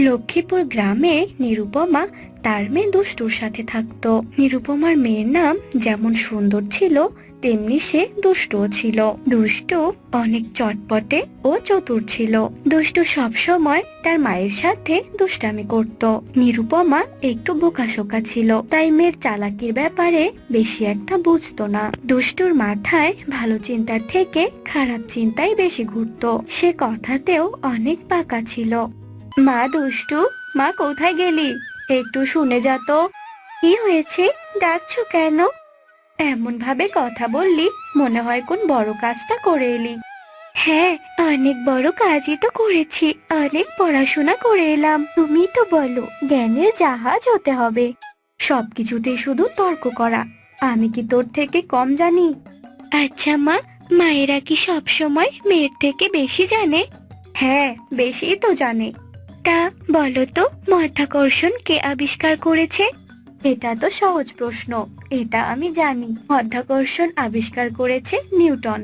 লক্ষ্মীপুর গ্রামে নিরুপমা তার মেয়ে দুষ্টুর সাথে থাকতো। নিরুপমার মেয়ের নাম যেমন সুন্দর ছিল, তেমনি সে দুষ্টুও ছিল। দুষ্টু অনেক চটপটে ও চতুর ছিল। দুষ্টু সব সময় তার মায়ের সাথে দুষ্টামি করত। নিরুপমা একটু বোকাশোকা ছিল, তাই মেয়ের চালাকির ব্যাপারে বেশি একটা বুঝতো না। দুষ্টুর মাথায় ভালো চিন্তার থেকে খারাপ চিন্তাই বেশি ঘুরতো। সে কথাতেও অনেক পাকা ছিল। মা দুষ্টু, মা কোথায় গেলি? একটু শুনে যা তো। কি হয়েছে, ডাকছো কেন? এমন ভাবে কথা বললি মনে হয় কোন বড় কাজটা করে এলি। হ্যাঁ, অনেক বড় কাজই তো করেছি, অনেক পড়াশোনা করে এলাম। তুমি তো বলো জ্ঞানের জাহাজ হতে হবে, সবকিছুতেই শুধু তর্ক করা। আমি কি তোর থেকে কম জানি? আচ্ছা মা, মায়েরা কি সব সময় মেয়ের থেকে বেশি জানে? হ্যাঁ, বেশিই তো জানে। তা বলো তো, মাধ্যাকর্ষণ কে আবিষ্কার করেছে? এটা তো সহজ প্রশ্ন, এটা আমি জানি। মাধ্যাকর্ষণ আবিষ্কার করেছে নিউটন।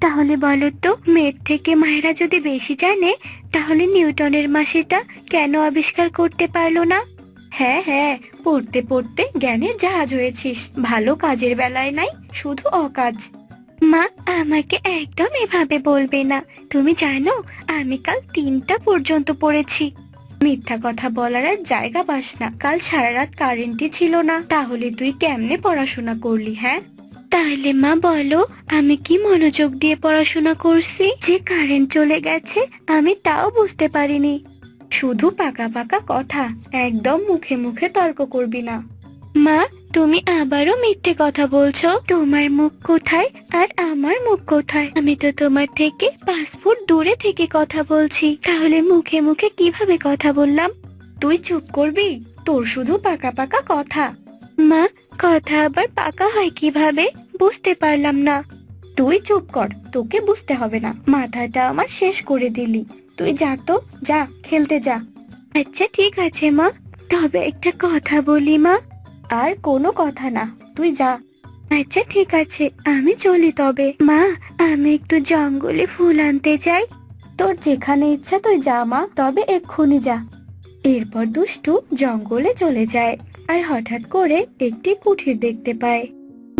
তাহলে বলো তো, মেয়ের থেকে মায়েরা যদি বেশি জানে, তাহলে নিউটনের মাসিটা কেন আবিষ্কার করতে পারলো না? হ্যাঁ হ্যাঁ, পড়তে পড়তে জ্ঞানের জাহাজ হয়েছিস, ভালো কাজের বেলায় নাই, শুধু অকাজ। মা, আমাকে একদম এভাবে বলবে না। তুমি জানো আমি কাল 3টা পর্যন্ত পড়েছি। মিথ্যা কথা বলার আর জায়গা পাস না। কাল সারা রাত কারেন্টই ছিল না, তাহলে তুই কেমনে পড়াশোনা করলি? হ্যাঁ, তাহলে মা বলো, আমি কি মনোযোগ দিয়ে পড়াশোনা করছি যে কারেন্ট চলে গেছে আমি তাও বুঝতে পারিনি? শুধু পাকা পাকা কথা, একদম মুখে মুখে তর্ক করবি না। মা, তুমি আবারও মিথ্যে কথা বলছো। তোমার মুখ কোথায় আর আমার মুখ কোথায়? আমি তো তোমার থেকে 5 ফুট দূরে থেকে কথা বলছি, তাহলে মুখে মুখে কিভাবে কথা বললাম? তুই চুপ করবি? তোর শুধু পাকা পাকা কথা। মা, কথা আবার পাকা হয় কিভাবে? বুঝতে পারলাম না। তুই চুপ কর, তোকে বুঝতে হবে না। মাথাটা আমার শেষ করে দিলি। তুই যা তো, যা খেলতে যা। আচ্ছা ঠিক আছে মা, তবে একটা কথা বলি মা। আর কোনো কথা না, তুই যা। আচ্ছা ঠিক আছে, আমি চলি তবে। মা, আমি একটু জঙ্গলে ফুল আনতে যাই। তোর যেখানে ইচ্ছা তুই যা মা, তবে এক্ষুনি যা। এরপর দুষ্টু জঙ্গলে চলে যায় আর হঠাৎ করে একটি কুঠির দেখতে পায়।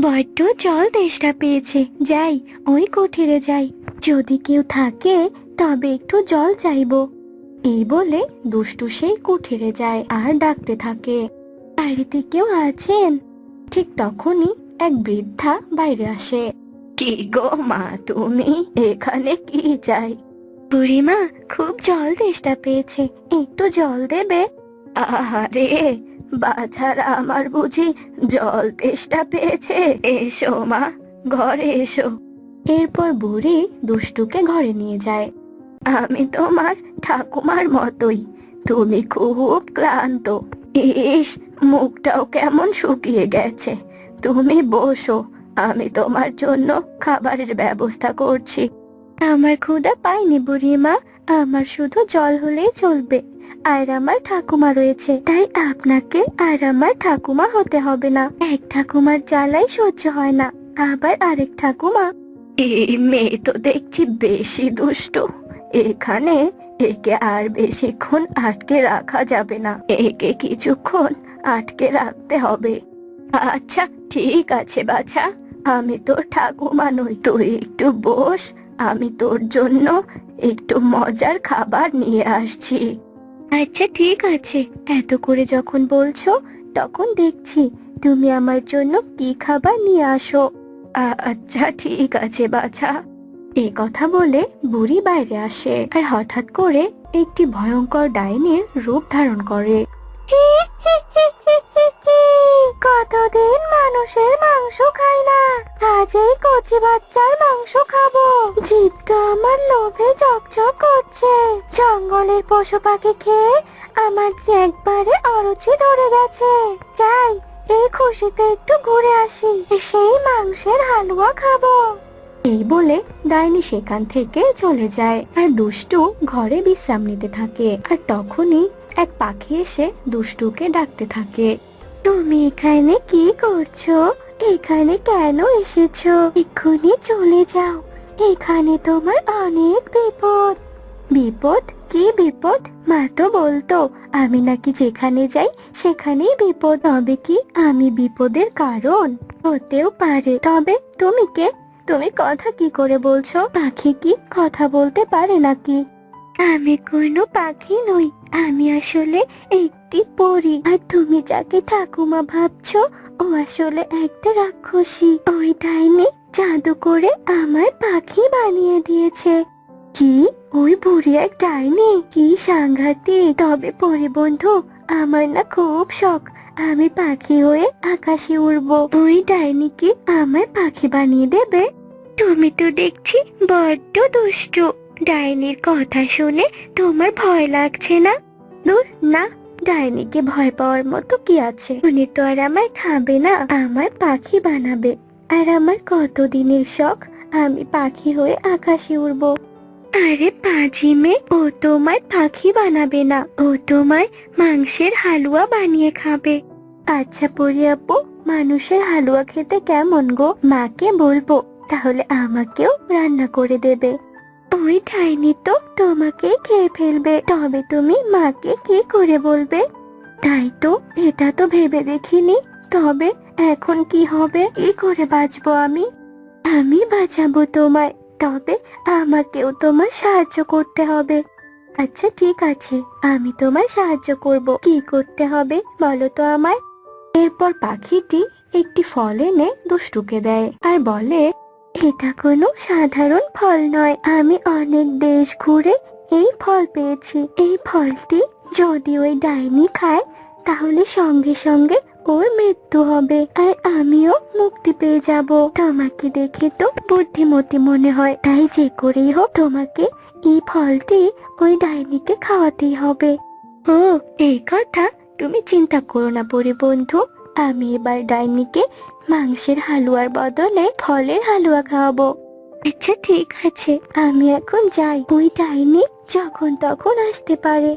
বড্ড জল তেষ্টা পেয়েছে, যাই ওই কুঠিরে যাই। যদি কেউ থাকে তবে একটু জল চাইবো। এই বলে দুষ্টু সেই কুঠিরে যায় আর ডাকতে থাকে, বাড়িতে কেউ আছেন? ঠিক তখনই এক বৃদ্ধা বাইরে আসে। কি গো মা, তুমি এখানে কি চাই? বুড়িমা, খুব জল তেষ্টা পেয়েছে, একটু জল দেবে? আরে বাছারা আমার, বুঝি জল তেষ্টা পেয়েছে? এসো মা, ঘরে এসো। এরপর বুড়ি দুষ্টুকে ঘরে নিয়ে যায়। আমি তোমার ঠাকুমার মতোই, তুমি খুব ক্লান্ত। ইস, মুখটাও কেমন শুকিয়ে গেছে। তুমি বসো, আমি তোমার জন্য খাবারের ব্যবস্থা করছি। আমার ক্ষুধা পাইনি বুড়িমা, আমার শুধু জল হলেই চলবে। আর আমার ঠাকুমা রয়েছে, তাই আপনাকে আর আমার ঠাকুমা হতে হবে না। এক ঠাকুমার জ্বালাই সহ্য হয় না, আবার আরেক ঠাকুমা। এই মেয়ে তো দেখছি বেশি দুষ্টু। এখানে একে আর বেশিক্ষণ আটকে রাখা যাবে না, একে কিছুক্ষণ আটকে রাখতে হবে। আচ্ছা ঠিক আছে বাছা, আমি তোর ঠাকুমা নই, তুই একটু বস, আমি তোর জন্য একটু মজার খাবার নিয়ে আসছি। আচ্ছা ঠিক আছে, এত করে যখন বলছো তখন দেখছি তুমি আমার জন্য কি খাবার নিয়ে আসো। আচ্ছা ঠিক আছে বাছা। এই কথা বলে বুড়ি বাইরে আসে আর হঠাৎ করে একটি ভয়ঙ্কর ডাইনির রূপ ধারণ করে। কতদিন মানুষের মাংস খাই না, আজ এই কচি বাচ্চার মাংস খাবো। জিভটা আমার লোভে চকচক করছে। জঙ্গলের পশু পাখি খেয়ে আমার যে একবারে অরুচি ধরে গেছে। যাই, এই খুশিতে একটু ঘুরে আসি, সেই মাংসের হালুয়া খাবো। এই বলে ডাইনি সেখান থেকে চলে যায় আর দুষ্টু ঘরে বিশ্রাম নিতে থাকে। আর তখনই এক পাখি এসে দুষ্টুকে ডাকতে থাকে। তুমি এখানে কি করছো? এখানে কেন এসেছো? এক্ষুনি চলে যাও, এখানে তোমার অনেক বিপদ। বিপদ? কি বিপদ? মা তো বলতো আমি নাকি যেখানে যাই সেখানেই বিপদ। হবে কি আমি বিপদের কারণ? হতেও পারে। তবে তুমি কে? তুমি কথা কি করে বলছো? পাখি কি কথা বলতে পারে নাকি? আমি কোনো পাখি নই, আমি আসলে একটি পরী। আর তুমি যাকে ঠাকুমা ভাবছো ও আসলে একটা রাক্ষসী। ওই ডাইনি জাদু করে আমায় পাখি বানিয়ে দিয়েছে। কি? ওই বুড়ি এক ডাইনি? কি সাংঘাতিক! তবে পরি বন্ধু, আমার না খুব শখ আমি পাখি হয়ে আকাশে উড়বো। ওই ডাইনি কি আমায় পাখি বানিয়ে দেবে? তুমি তো দেখছি বড্ড দুষ্টু। ডাইনির কথা শুনে তোমার ভয় লাগছে না? দূর না, ডাইনিকে ভয় পাওয়ার মতো কি আছে? উনি তো আর আমায় খাবে না, আমায় পাখি বানাবে। আর আমার কতদিনের শখ আমি পাখি হয়ে আকাশে উড়বো। আরে পাজি মেয়ে, ও তোমায় পাখি বানাবে না, ও তোমায় মাংসের হালুয়া বানিয়ে খাবে। আচ্ছা পরি আপু, মানুষের হালুয়া খেতে কেমন গো? মাকে বলবো, তাহলে আমাকেও রান্না করে দেবে। ওই ডাইনি তো তোমাকে খেয়ে ফেলবে, তবে তুমি মাকে কি করে বলবে? তাই তো, এটা তো ভেবে দেখিনি। তবে এখন কি হবে? কি করে বাঁচবো আমি? আমি বাঁচাবো তোমায়, তবে আমাকেও তোমার সাহায্য করতে হবে। আচ্ছা ঠিক আছে, আমি তোমার সাহায্য করব। কি করতে হবে বলো তো আমায়। এরপর পাখিটি একটি ফল এনে দুষ্টুকে দেয় আর বলে, এটা কোনো সাধারণ ফল নয়, আমি অনেক দেশ ঘুরে এই ফল পেয়েছি। এই ফলটি যদি ওই ডাইনি খায় তাহলে সঙ্গে সঙ্গে ওর মৃত্যু হবে আর আমিও মুক্তি পেয়ে যাব। তোমাকে দেখে তো বুদ্ধিমতী মনে হয়, তাই যে করেই হোক তোমাকে এই ফলটি ওই ডাইনিকে খাওয়াতেই হবে। ও, এই কথা? তুমি চিন্তা করো না পরি বন্ধু, আমি এবার ডাইনিকে মাংসের হালুয়ার বদলে ফলের হালুয়া খাওয়াবো। আচ্ছা ঠিক আছে, আমি এখন যাই, ওই ডাইনি যখন তখন আসতে পারে।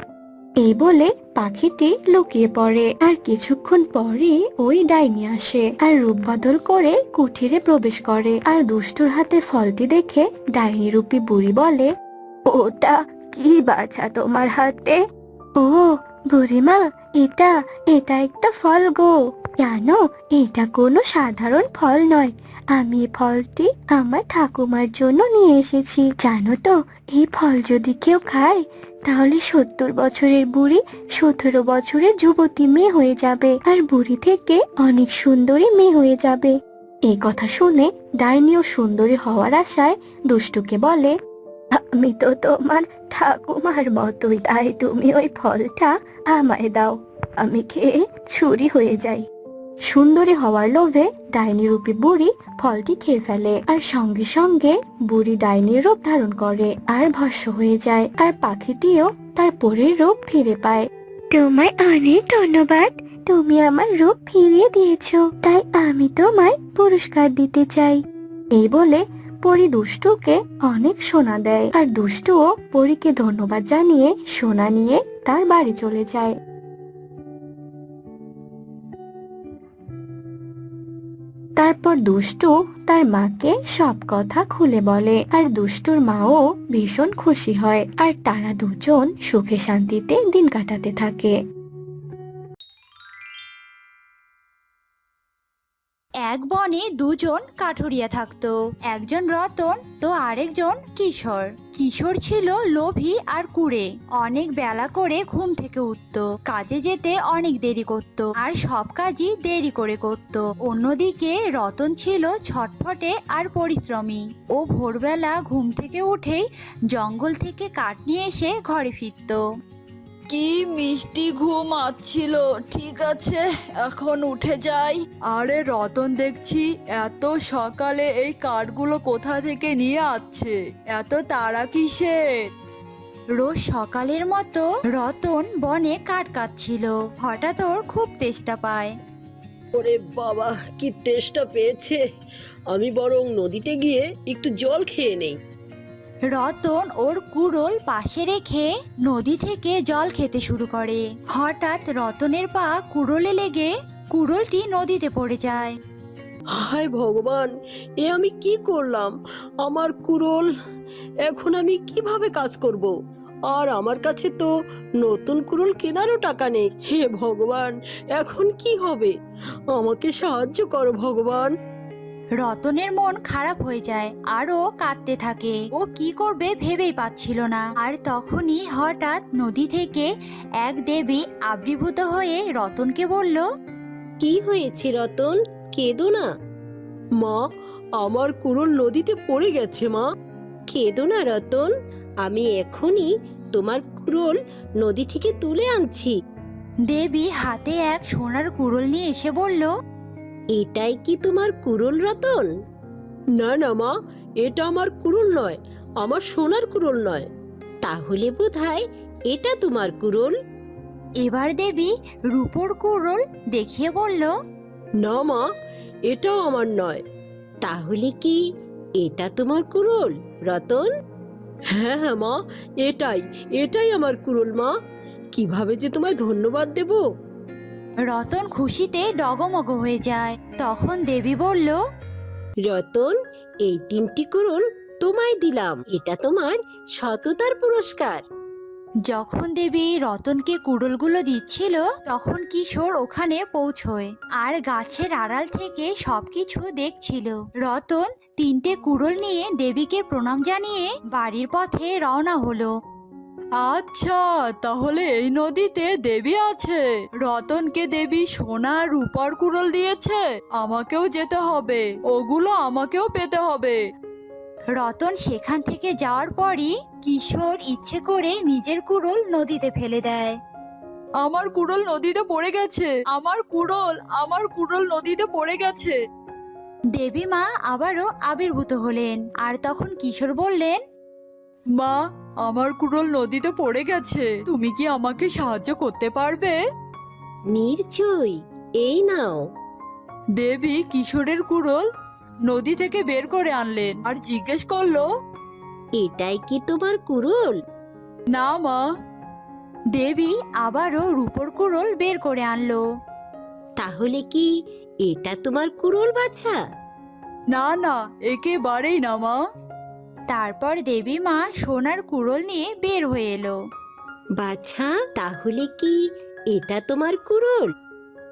এই বলে পাখিটি লুকিয়ে পড়ে আর কিছুক্ষণ পরে ওই ডাইনি আসে আর রূপ বদল করে কুঠিরে প্রবেশ করে। আর দুষ্টুর হাতে ফলটি দেখে ডাইনি রূপী বুড়ি বলে, ওটা কি বাছা তোমার হাতে? ও বুড়িমা, এটা এটা একটা ফল গো। কেন? এটা কোনো সাধারণ ফল নয়, আমি এই ফলটি আমার ঠাকুমার জন্য নিয়ে এসেছি। জানো তো, এই ফল যদি কেউ খায় তাহলে 70 বছরের বুড়ি 17 বছরের যুবতী মেয়ে হয়ে যাবে আর বুড়ি থেকে অনেক সুন্দরী মেয়ে হয়ে যাবে। এই কথা শুনে ডাইনিও সুন্দরী হওয়ার আশায় দুষ্টুকে বলে, আমি তো তোমার ঠাকুমার মতোই, তাই তুমি ওই ফলটা আমায় দাও, আমি খেয়ে ছুরি হয়ে যাই। সুন্দরী হওয়ার লোভে ডাইনি রূপী বুড়ি ফলটি খেয়ে ফেলে আর সঙ্গে সঙ্গে বুড়ি ডাইনির রূপ ধারণ করে আর ভস্ম হয়ে যায় আর পাখিটিও তার পরের রূপ ফিরে পায়। তোমায় অনেক ধন্যবাদ, তুমি আমার রূপ ফিরিয়ে দিয়েছো, তাই আমি তোমায় পুরস্কার দিতে চাই। এই বলে পরি দুষ্টুকে অনেক সোনা দেয় আর দুষ্টুও পরীকে ধন্যবাদ জানিয়ে সোনা নিয়ে তার বাড়ি চলে যায়। তারপর দুষ্টু তার মাকে সব কথা খুলে বলে আর দুষ্টুর মাও ভীষণ খুশি হয় আর তারা দুজন সুখে শান্তিতে দিন কাটাতে থাকে। এক বনে দুজন কাঠুরিয়া থাকতো, একজন রতন তো আরেকজন কিশোর। কিশোর ছিল লোভী আর কুঁড়ে, অনেক বেলা করে ঘুম থেকে উঠতো, কাজে যেতে অনেক দেরি করত আর সব কাজই দেরি করে করত। অন্যদিকে রতন ছিল ছটফটে আর পরিশ্রমী, ও ভোরবেলা ঘুম থেকে উঠেই জঙ্গল থেকে কাঠ নিয়ে এসে ঘরে ফিরতো। কি মিষ্টি ঘুম আসছিল, ঠিক আছে এখন উঠে যাই। আরে রতন, দেখছি এত সকালে এই কাঠগুলো কোথা থেকে নিয়ে আসছে, এত তাড়া কিসের? রোজ সকালের মতো রতন বনে কাঠ কাটছিল, হঠাৎ ওর খুব তেষ্টা পায়। ওরে বাবা, কি তেষ্টা পেয়েছে, আমি বরং নদীতে গিয়ে একটু জল খেয়ে নেই। রতন ওর কুড়োল পাশে রেখে নদী থেকে জল খেতে শুরু করে। হঠাৎ রতনের পা কুড়োলে লেগে কুড়োলটি নদীতে পড়ে যায়। হায় ভগবান, এ আমি কি করলাম? আমার কুড়োল, এখন আমি কিভাবে কাজ করব? আর আমার কাছে তো নতুন কুড়ুল কেনারও টাকা নেই। হে ভগবান, এখন কি হবে? আমাকে সাহায্য করো ভগবান। রতনের মন খারাপ হয়ে যায় আর ও কাঁদতে থাকে। ও কি করবে ভেবেই পাচ্ছিল না। আর তখনই হঠাৎ নদী থেকে এক দেবী আবির্ভূত হয়ে রতনকে বলল, কি হয়েছে রতন? কেঁদো না। মা, আমার কুড়ুল নদীতে পড়ে গেছে মা। কেঁদো না রতন, আমি এখনই তোমার কুড়ুল নদী থেকে তুলে আনছি। দেবী হাতে এক সোনার কুড়ুল নিয়ে এসে বলল, এটাই কি তোমার কুড়ুল রতন? না না মা, এটা আমার কুড়ুল নয়, আমার সোনার কুড়ুল নয়। তাহলে বোধহয় এটা তোমার কুড়ুল। এবার দেবী রূপোর কুড়ুল দেখিয়ে বলল, না মা, এটাও আমার নয়। তাহলে কি এটা তোমার কুড়ুল রতন? হ্যাঁ হ্যাঁ মা, এটাই এটাই আমার কুড়ুল মা। কিভাবে যে তোমায় ধন্যবাদ দেব। রতন খুশিতে ডগমগ হয়ে যায়। তখন দেবী বলল, রতন, এই 3টি কুড়ুল তোমায় দিলাম, এটা তোমার সততার পুরস্কার। যখন দেবী রতনকে কুড়ুলগুলো দিচ্ছিল তখন কিশোর ওখানে পৌঁছয় আর গাছের আড়াল থেকে সবকিছু দেখছিল। রতন 3টে কুড়ুল নিয়ে দেবীকে প্রণাম জানিয়ে বাড়ির পথে রওনা হলো। আচ্ছা, তাহলে এই নদীতে দেবী আছে। রতনকে দেবী সোনা আর রূপার কুড়োল দিয়েছে, আমাকেও যেতে হবে, ওগুলো আমাকেও পেতে হবে। রতন সেখান থেকে যাওয়ার পরই কিশোর ইচ্ছে করে নিজের কুড়ুল নদীতে ফেলে দেয়। আমার কুড়োল নদীতে পড়ে গেছে, আমার কুড়োল নদীতে পড়ে গেছে। দেবী মা আবারও আবির্ভূত হলেন আর তখন কিশোর বললেন, মা, আমার কুড়োল নদীতে পড়ে গেছে, তুমি কি আমাকে সাহায্য করতে পারবে? নিশ্চয়ই, এই নাও। দেবী কিশোরের কুড়োল নদী থেকে বের করে আনলেন আর জিজ্ঞেস করলো, এটাই কি তোমার কুড়ুল? না মা। দেবী আবারও রূপোর কুড়ুল বের করে আনলো। তাহলে কি এটা তোমার কুড়ুল বাছা? না না, একেবারেই না মা। তারপর দেবী মা সোনার কুড়ুল নিয়ে বের হয়ে এলো। বাছা, তাহলে কি এটা তোমার কুড়ুল?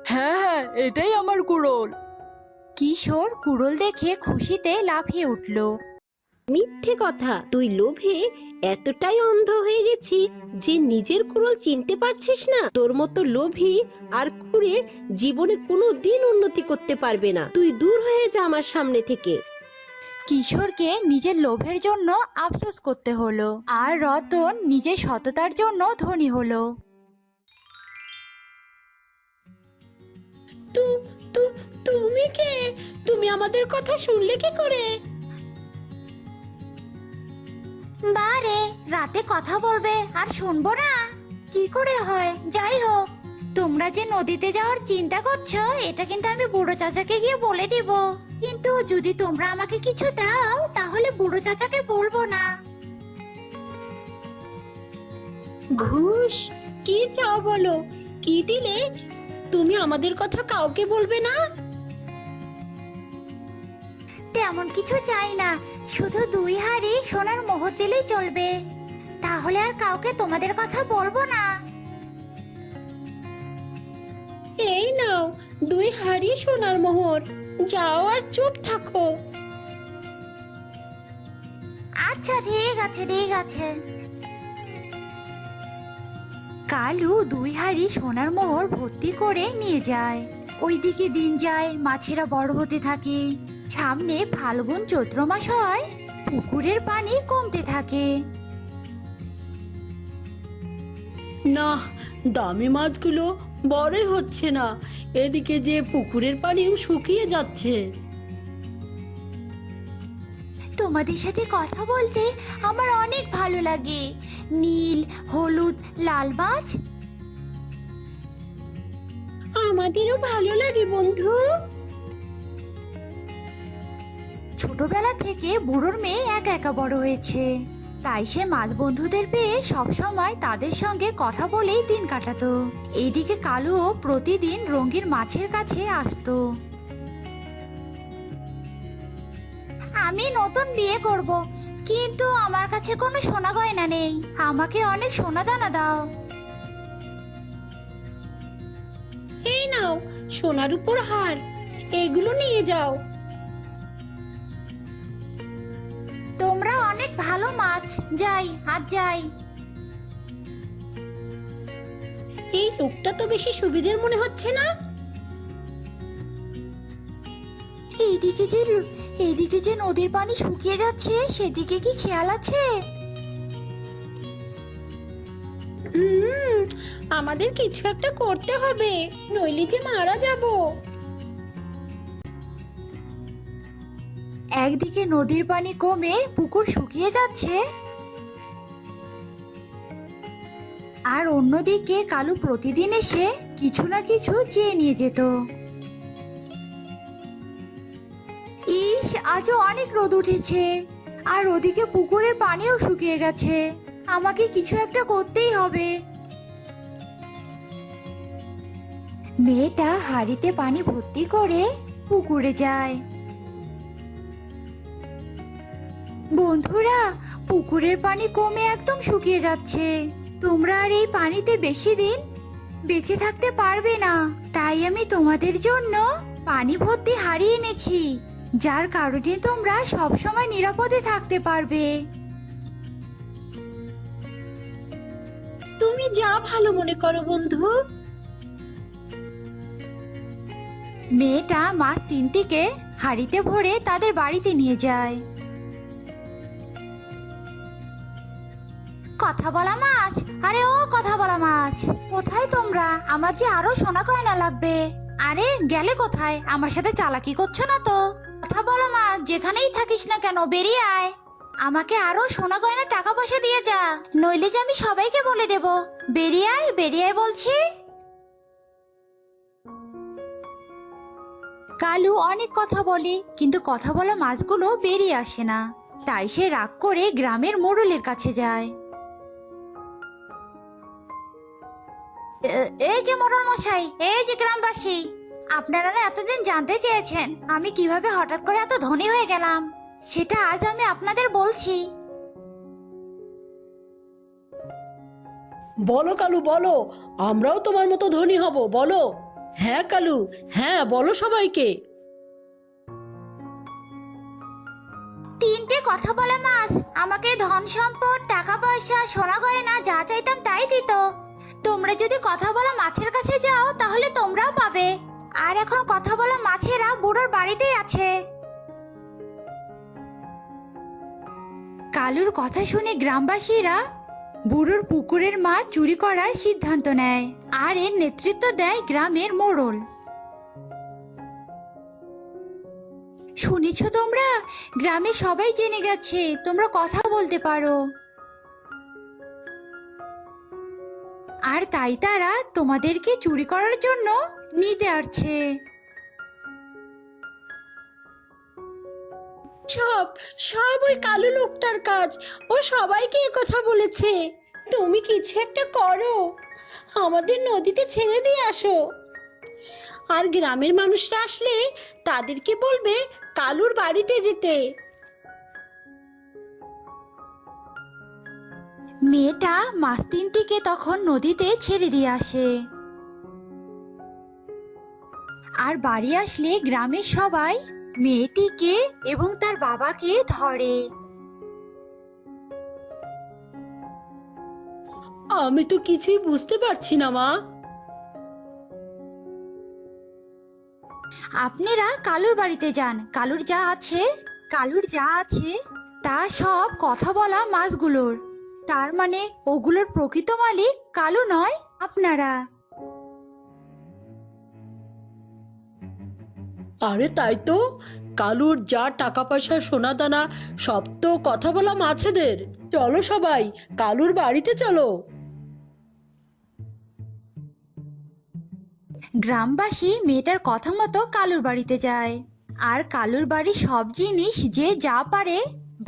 হ্যাঁ হ্যাঁ, এটাই আমার কুড়োল। কিশোর কুড়ুল দেখে খুশিতে লাফিয়ে উঠল। মিথ্যে কথা, তুই লোভে এতটাই অন্ধ হয়ে গেছি যে নিজের কুড়ুল চিনতে পারছিস না। তোর মতো লোভী আর কুড়ে জীবনে কোনো দিন উন্নতি করতে পারবে না। তুই দূর হয়ে যা আমার সামনে থেকে। কিশোরকে নিজের লোভের জন্য আফসোস করতে হলো আর রতন নিজের সততার জন্য ধনী হলো। তুমি কে? তুমি আমাদের কথা শুনলে কি করে? বারে রাতে কথা বলবে আর শুনবো না, কি করে হয়? যাই হোক, তোমরা যে নদীতে যাওয়ার চিন্তা করছো এটা কিন্তু আমি বুড়ো চাচাকে গিয়ে বলে দিব। কিন্তু যদি তোমরা আমাকে কিছু দাও তাহলে বুড়ো চাচাকে বলবো না। ঘুষ? কি চাও বলো? কি দিলে তুমি আমাদের কথা কাউকে বলবে না? তেমন কিছু চাই না, শুধু 2 হাঁড়ি সোনার মোহর দিলেই চলবে, তাহলে আর কাউকে তোমাদের কথা বলবো না। এই নাও 2 হাঁড়ি সোনার মোহর, যাও আর চুপ থাকো। আচ্ছা ঠিক আছে ঠিক আছে। কালু 2 হাঁড়ি সোনার মোহর ভর্তি করে নিয়ে যায়। ওইদিকে দিন যায়, মাছেরা বড় হতে থাকে। সামনে ফাল্গুন চৈত্র মাস হয়, পুকুরের পানি কমতে থাকে। না, দামি মাছগুলো বড়ই হচ্ছে না, এদিকে যে পুকুরের পানিও শুকিয়ে যাচ্ছে। তোমাদের সাথে কথা বলতে আমার অনেক ভালো লাগে। নীল, হলুদ, লাল মাছ। আমাদেরও ভালো লাগে বন্ধু। ছোটবেলা থেকে বুড়োর মেয়ে একা একা বড় হয়েছে, তাই সে মাছ বন্ধুদের পেয়ে সবসময় তাদের সঙ্গে কথা বলেই দিন কাটাতো। এইদিকে কালুও প্রতিদিন রঙিন মাছের কাছে আসতো। আমি নতুন বিয়ে করব, কিন্তু আমার কাছে কোনো সোনা গয়না নেই, আমাকে অনেক সোনা দানা দাও। এই নাও সোনার উপর হার, এগুলো নিয়ে যাও। তোমরা অনেক ভালো মাছ, যাই আজ যাই। এই লোকটা তো বেশি সুবিধের মনে হচ্ছে না। এদিকে যে নদীর পানি শুকিয়ে যাচ্ছে, সেদিকে কি খেয়াল আছে? আমাদের কিছু একটা করতে হবে, নইলে যে মারা যাব। একদিকে নদীর পানি কমে পুকুর শুকিয়ে যাচ্ছে, আর অন্যদিকে কালু প্রতিদিন এসে কিছু না কিছু চেয়ে নিয়ে যেত। ইস, আজও অনেক রোদ উঠেছে, আর ওদিকে পুকুরের পানিও শুকিয়ে গেছে। আমাকে কিছু একটা করতেই হবে। মেয়েটা হাঁড়িতে পানি ভর্তি করে পুকুরে যায়। বন্ধুরা, পুকুরের পানি কমে একদম শুকিয়ে যাচ্ছে। তোমরা আর এই পানিতে বেশি দিন বেঁচে থাকতে পারবে না, তাই আমি তোমাদের জন্য পানি ভর্তি হাঁড়ি এনেছি, যার কারণে তোমরা সবসময় নিরাপদে থাকতে পারবে। তুমি যা ভালো মনে করো বন্ধু। মেয়েটা মাছ তিনটিকে হাঁড়িতে ভরে তাদের বাড়িতে নিয়ে যায়। কথা বলা মাছ, আরে ও কথা বলা মাছ, কোথায় তোমরা? আমার যে আরো সোনা গয়না লাগবে। আরে গেলে কোথায়? আমার সাথে চালাকি করছো না তো? কথা বলা মাছ, যেখানেই থাকিস না কেন বেরিয়ে আয়। আমাকে আরো সোনা গয়না টাকা পয়সা দিয়ে যা, নইলে যে আমি সবাইকে বলে দেব। বেরিয়ে আয়, বেরিয়ে আয় বলছি। কালু অনেক কথা বলে, কিন্তু কথা বলা মাছগুলো বেরিয়ে আসে না। তাই সে রাগ করে গ্রামের মোড়লের কাছে যায়। এই যে মোড়ল মশাই, এই যে গ্রামবাসী, আপনারা না এতদিন জানতে চেয়েছেন আমি কিভাবে হঠাৎ করে এত ধনী হয়ে গেলাম, সেটা আজ আমি আপনাদের বলছি। বলো কালু বলো, আমরাও তোমার মতো ধনী হব, বলো। হ্যাঁ কালু, হ্যাঁ বলো সবাইকে। তিনটে কথা বলা মাছ আমাকে ধন সম্পদ, টাকা পয়সা, সোনা গয়না যা চাইতাম তাই দিত। তোমরা যদি কথা বলা মাছের কাছে যাও তাহলে তোমরাও পাবে। আর এখন কথা বলা মাছেরা বুড়োর বাড়িতেই আছে। কালুর কথা শুনে গ্রামবাসীরা বুড়োর পুকুরের মাছ চুরি করার সিদ্ধান্ত নেয়, আর এর নেতৃত্ব দেয় গ্রামের মোড়ল। শুনেছ তোমরা, গ্রামে সবাই জেনে গেছে তোমরা কথা বলতে পারো, আর তাই তারা তোমাদেরকে চুরি করার জন্য নিতে আসছে। সব সব ওই কালো লোকটার কাজ, ও সবাইকে এ কথা বলেছে। তুমি কিছু একটা করো, আমাদের নদীতে ছেড়ে দিয়ে আসো। আর গ্রামের মানুষরা আসলে তাদেরকে বলবে কালুর বাড়িতে যেতে। মেয়েটা মাছ তিনটিকে তখন নদীতে ছেড়ে দিয়ে আসে, আর বাড়ি আসলে গ্রামের সবাই মেয়েটিকে এবং তার বাবাকে ধরে। আমি তো কিছুই বুঝতে পারছি না মা। আপনারা কালুর বাড়িতে যান, কালুর যা আছে তা সব কথা বলা মাছগুলোর। তার মানে ওগুলোর প্রকৃত মালিক কালু নয়, আপনারা। আরে তাই তো, কালুর যা টাকা পয়সা, সোনা দানা সব তো কথা বলা মাছেদের। চলো সবাই কালুর বাড়িতে চলো। গ্রামবাসী মেয়েটার কথা মতো কালুর বাড়িতে যায়, আর কালুর বাড়ির সব জিনিস যে যা পারে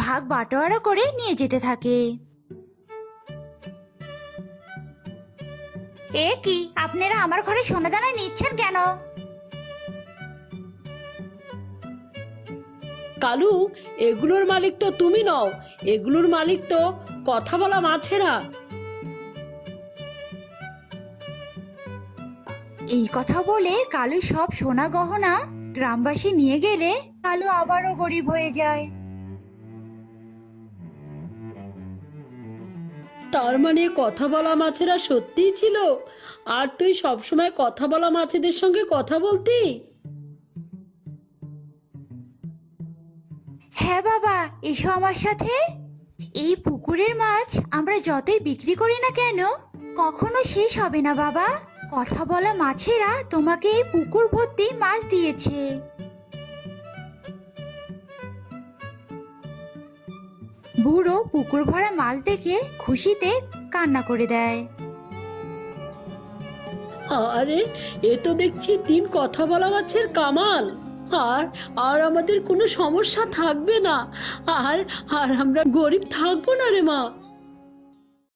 ভাগ বাটোয়ারা করে নিয়ে যেতে থাকে। এ কি, আপনারা আমার ঘরে সোনা দানা নিচ্ছেন কেন? কালু, এগুলোর মালিক তো তুমি নও, এগুলোর মালিক তো কথা বলা মাছেরা। এই কথা বলে কালু সব সোনা গহনা গ্রামবাসী নিয়ে গেলে কালু আবারও গরিব হয়ে যায়। তার মানে কথা বলা মাছেরা সত্যিই ছিল, আর তুই সবসময় কথা বলা মাছেদের সঙ্গে কথা বলতি? হ্যাঁ বাবা, এসো আমার সাথে। এই পুকুরের মাছ আমরা যতই বিক্রি করি না কেন কখনো শেষ হবে না বাবা। কথা বলা মাছেরা তোমাকে এই পুকুর ভর্তি মাছ দিয়েছে। বুড়ো পুকুর ভরা মাছ দেখে খুশিতে কান্না করে দেয়। আরে, এ তো দেখছি 3 কথা বলা মাছের কামাল। আর আর আমাদের কোনো সমস্যা থাকবে না, আর আর আমরা গরিব থাকবো না রে মা।